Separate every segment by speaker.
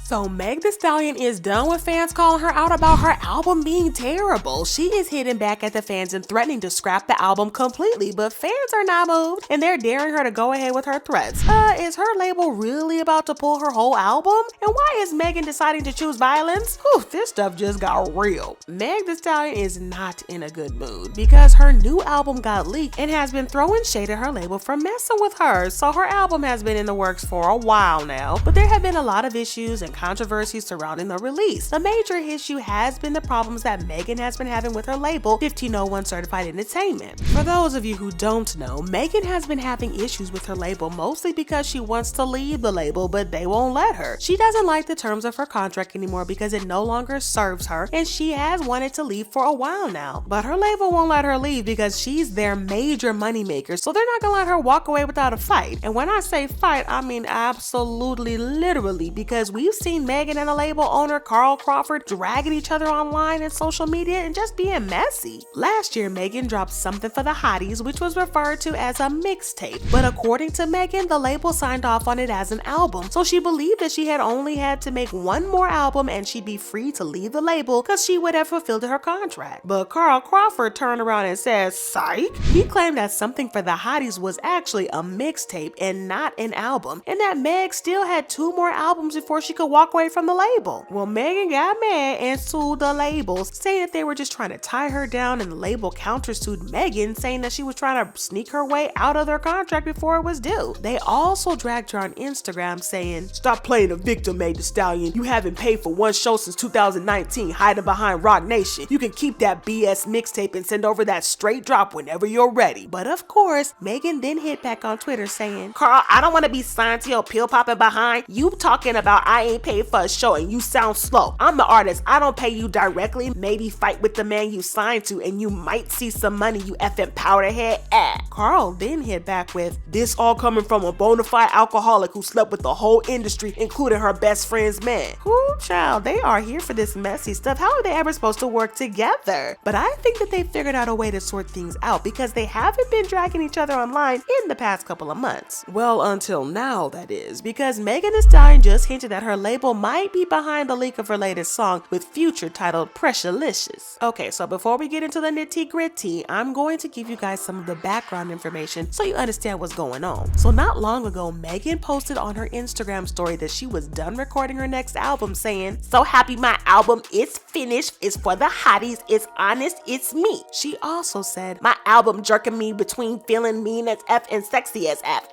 Speaker 1: So Meg Thee Stallion is done with fans calling her out about her album being terrible. She is hitting back at the fans and threatening to scrap the album completely, but fans are not moved and they're daring her to go ahead with her threats. Is her label really about to pull her whole album? And why is Megan deciding to choose violence? Whew, this stuff just got real. Meg Thee Stallion is not in a good mood because her new album got leaked and has been throwing shade at her label for messing with her. So her album has been in the works for a while now, but there have been a lot of issues and controversies surrounding the release. The major issue has been the problems that Megan has been having with her label, 1501 Certified Entertainment. For those of you who don't know, Megan has been having issues with her label mostly because she wants to leave the label, but they won't let her. She doesn't like the terms of her contract anymore because it no longer serves her, and she has wanted to leave for a while now. But her label won't let her leave because she's their major moneymaker, so they're not gonna let her walk away without a fight. And when I say fight, I mean absolutely literally, because we've seen Megan and the label owner Carl Crawford dragging each other online and social media and just being messy. Last year, Megan dropped Something for the Hotties, which was referred to as a mixtape, but according to Megan, the label signed off on it as an album, so she believed that she had only had to make one more album and she'd be free to leave the label because she would have fulfilled her contract. But Carl Crawford turned around and said, psych! He claimed that Something for the Hotties was actually a mixtape and not an album, and that Meg still had 2 more albums before she could walk away from the label. Well, Megan got mad and sued the labels, saying that they were just trying to tie her down, and the label countersued Megan, saying that she was trying to sneak her way out of their contract before it was due. They also dragged her on Instagram saying, stop playing a victim, Meg Thee Stallion. You haven't paid for one show since 2019, hiding behind Rock Nation. You can keep that BS mixtape and send over that straight drop whenever you're ready. But of course, Megan then hit back on Twitter saying, Carl, I don't want to be signed to your pill popping behind. You talking about I ain't paid for a show and you sound slow. I'm the artist. I don't pay you directly. Maybe fight with the man you signed to and you might see some money, you effing powderhead. Carl then hit back with, this all coming from a bona fide alcoholic who slept with the whole industry, including her best friend's man. Ooh, child, they are here for this messy stuff. How are they ever supposed to work together? But I think that they figured out a way to sort things out because they haven't been dragging each other online in the past couple of months. Well, until now, that is, because Megan Thee Stallion just hinted that her label might be behind the leak of her latest song with Future titled Pressurelicious. Okay, so before we get into the nitty gritty, I'm going to give you guys some of the background information so you understand what's going on. So not long ago, Megan posted on her Instagram story that she was done recording her next album, saying, so happy my album is finished, it's for the hotties, it's honest, it's me. She also said, my album jerking me between feeling mean as F and sexy as F.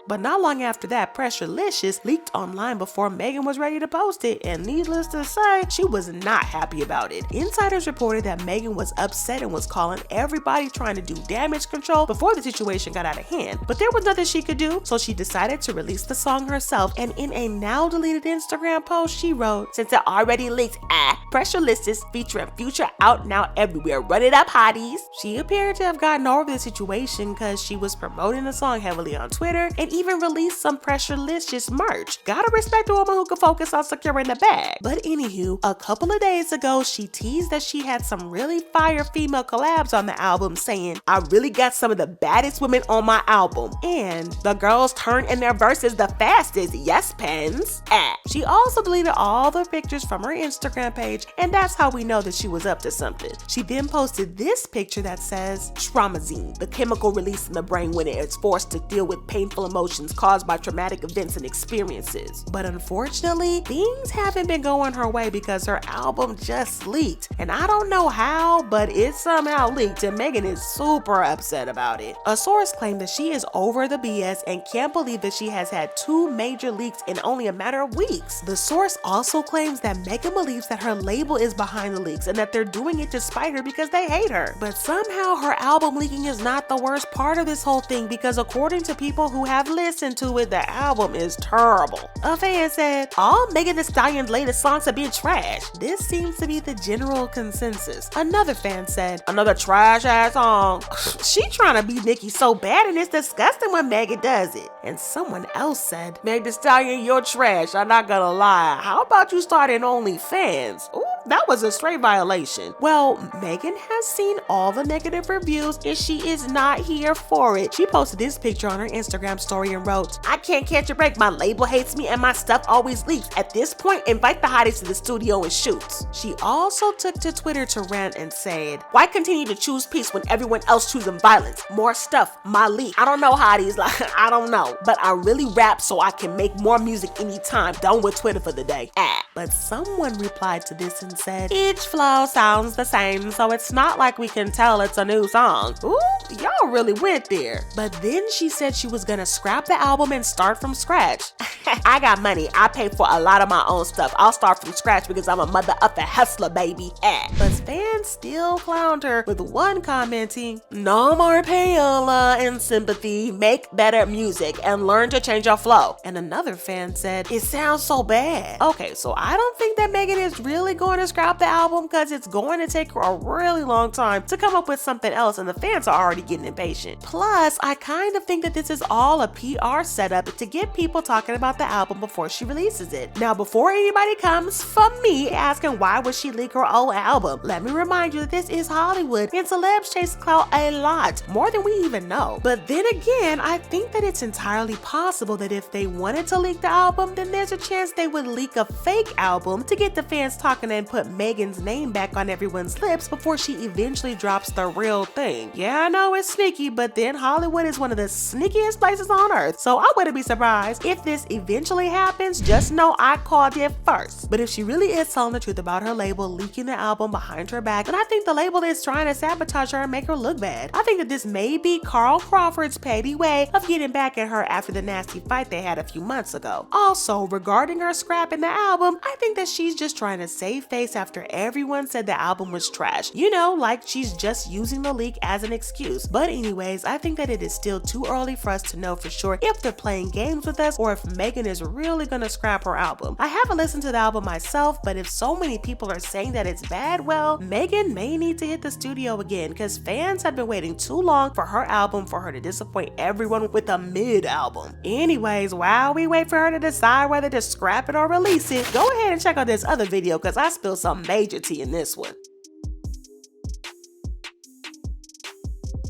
Speaker 1: But not long after that, Pressurelicious leaked online before Megan was ready to post it, and needless to say, she was not happy about it. Insiders reported that Megan was upset and was calling everybody trying to do damage control before the situation got out of hand, but there was nothing she could do, so she decided to release the song herself, and in a now deleted Instagram post, she wrote, since it already leaked, Pressurelicious featuring Future out now everywhere, run it up hotties. She appeared to have gotten over the situation because she was promoting the song heavily on Twitter and even released some Pressurelicious merch. Gotta respect a woman who can focus on securing the bag. But anywho, a couple of days ago, she teased that she had some really fire female collabs on the album, saying, I really got some of the baddest women on my album, and the girls turn in their verses the fastest, yes pens. She also deleted all the pictures from her Instagram page, and that's how we know that she was up to something. She then posted this picture that says, Traumazine, the chemical released in the brain when it is forced to deal with painful emotions caused by traumatic events and experiences. But unfortunately, things haven't been going her way because her album just leaked, and I don't know how, but it somehow leaked, and Megan is super upset about it. A source claimed that she is over the BS and can't believe that she has had 2 major leaks in only a matter of weeks. The source also claims that Megan believes that her label is behind the leaks and that they're doing it to spite her because they hate her. But somehow her album leaking is not the worst part of this whole thing, because according to people who have listened to it, the album is terrible. A fan said, all Megan Thee Stallion's latest songs have been trash. This seems to be the general consensus. Another fan said, another trash ass song. She trying to be Nicki so bad and it's disgusting when Megan does it. And someone else said, Meg Thee Stallion, you're trash, I'm not gonna lie. How about you start an OnlyFans? Ooh, That was a straight violation. Well, Megan has seen all the negative reviews and she is not here for it. She posted this picture on her Instagram story and wrote, "I can't catch a break. My label hates me and my stuff always leaks. At this point, invite the hotties to the studio and shoot." She also took to Twitter to rant and said, "Why continue to choose peace when everyone else choosing violence? More stuff, my leak. I don't know, hotties, like, I don't know. But I really rap so I can make more music anytime. Done with Twitter for the day." But someone replied to this and said, "Each flow sounds the same, so it's not like we can tell it's a new song." Ooh, y'all really went there. But then she said she was gonna scrap the album and start from scratch. "I got money. I pay for a lot of my own stuff. I'll start from scratch because I'm a mother-effing hustler, baby." But fans still clowned her, with one commenting, "No more payola and sympathy. Make better music and learn to change your flow." And another fan said, "It sounds so bad." Okay, so I don't think that Megan is really going to scrap the album because it's going to take her a really long time to come up with something else and the fans are already getting impatient. Plus, I kind of think that this is all a PR setup to get people talking about the album before she releases it. Now, before anybody comes for me asking why would she leak her old album, let me remind you that this is Hollywood and celebs chase clout a lot, more than we even know. But then again, I think that it's entirely possible that if they wanted to leak the album, then there's a chance they would leak a fake album to get the fans talking and put Megan's name back on everyone's lips before she eventually drops the real thing. Yeah, I know it's sneaky, but then Hollywood is one of the sneakiest places on earth, so I wouldn't be surprised if this eventually happens. Just know I called it first. But if she really is telling the truth about her label leaking the album behind her back, then I think the label is trying to sabotage her and make her look bad. I think that this may be Carl Crawford's petty way of getting back at her after the nasty fight they had a few months ago. Also, regarding her scrapping the album, I think that she's just trying to save face after everyone said the album was trash. You know, like she's just using the leak as an excuse. But anyways, I think that it is still too early for us to know for sure if they're playing games with us or if Megan is really gonna scrap her album. I haven't listened to the album myself, but if so many people are saying that it's bad, well, Megan may need to hit the studio again because fans have been waiting too long for her album for her to disappoint everyone with a mid album. Anyways, while we wait for her to decide whether to scrap it or release it, go ahead and check out this other video because I spilled some major tea in this one.